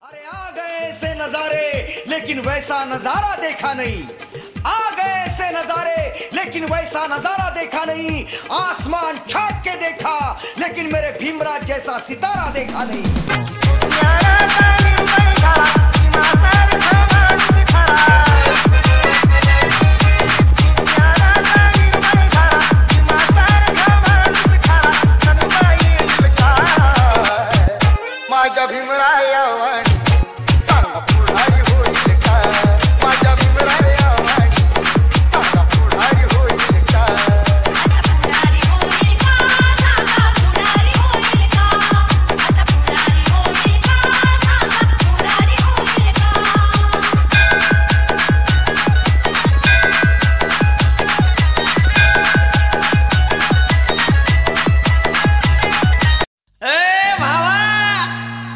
अरे आ गए ऐसे नजारे लेकिन वैसा नजारा देखा नहीं। आ गए ऐसे नजारे लेकिन वैसा नजारा देखा नहीं। आसमान छाट के देखा लेकिन मेरे भीमराज जैसा सितारा देखा नहीं। माझ्या भीमरायावाणी सांगा पुढारी होईल का? माझ्या भीमरायावाणी सांगा पुढारी होईल का? पुढारी होईल का? सांगा पुढारी होईल का? आता पुढारी होईल का? सांगा पुढारी होईल ए भावा,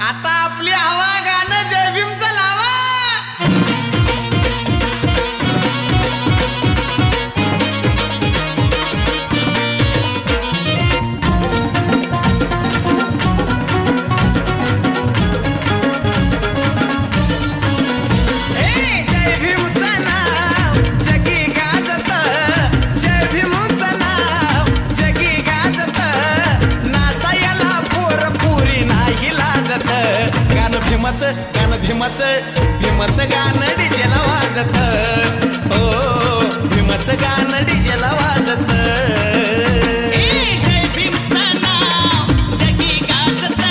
आता आपली हवा गाणं जय भीमचं लावा. जय भीमचं नाव जगी गाजत, जय भीमचं नाव जगी गाजत, नाचायला पोर पुरी नाही लाजत. गाणं भीमाचं, गाणं भीमाचं, भीमाचं गाणं डीजेला वाजत. ओ भीमाचं गाणं डीजेला वाजत. जय भीमचं नाव जगी गाजत,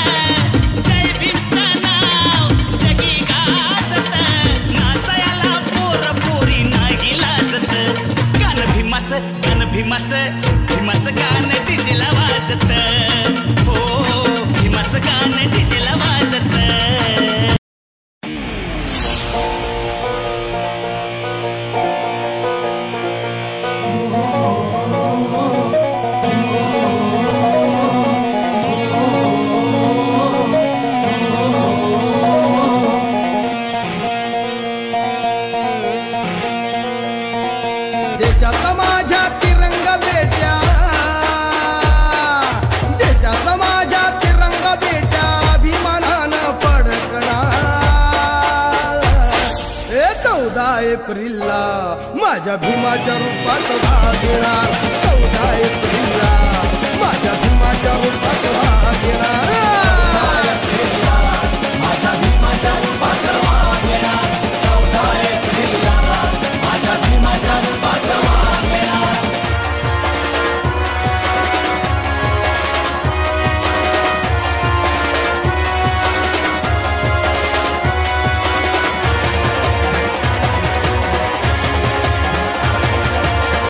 जय भीमचं नाव जगी गाजत, नाचायला पोर पुरी नाही लाजत. गाणं भीमाचं, गाणं भीमाचं, भीमाचं गाणं डीजेला वाजत. हो भीमाचं गाणं डीजेला वाजत. देशाचा माझ्या तिरंगा बेट्या, देशाचा माझ्या तिरंगा बेट्या, अभिमानानं फडकणार. 14 एप्रिलला माझ्या भीमाच्या रूपात भाग घेणार. 14 एप्रिलला माझ्या भीमाच्या रूपात भाग घेणार.